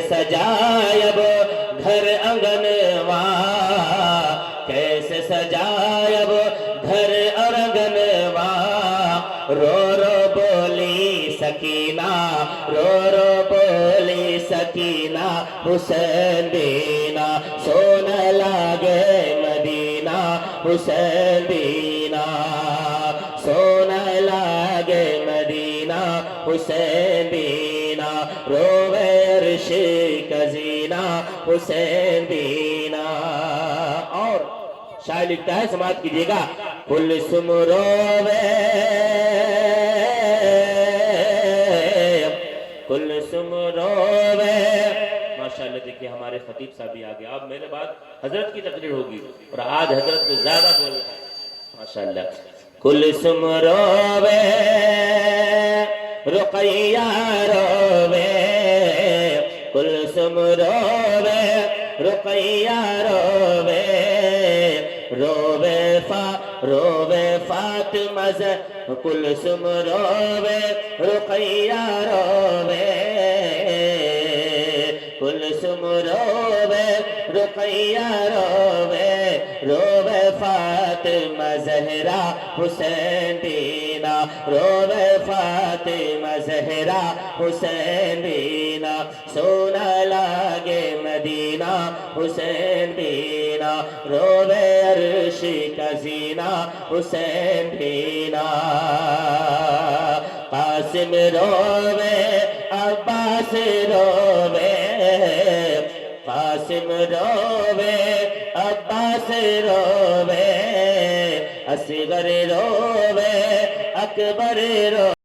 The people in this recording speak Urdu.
سجائے اب گھر آنگنوا، کیسے سجائے اب گھر اور آنگنوا، رو رو بولی سکینہ، رو رو بولی سکینہ، حسین بینا سونا لاگے مدینہ، حسین بینا سونا لاگے مدینہ، حسین بینا روے عرش کا زینہ، حسین بینا۔ اور شاعر لکھتا ہے، سماعت کیجئے گا، کلثوم روے کلثوم روے۔ ماشاءاللہ دیکھیے ہمارے خطیب صاحب بھی آگے، اب میرے بعد حضرت کی تقریر ہوگی اور آج حضرت کو زیادہ بول رہے ہیں ماشاءاللہ۔ کلثوم روے رقیہ روے، کلثوم روے رقیہ روے، روے فاطمہ کلثوم روے رقیہ روے، کلثوم روے رقیہ روے، روے فاطمہ زہرا حسین بینا، روے فاطمہ زہرا حسین بینا، سونا لاگے مدینہ، حسین بینا روے عرش کا زینہ، حسین بینا۔ قاسم روے عباس روے، قاسم روے عباس روے، اصغر روے اکبر روے۔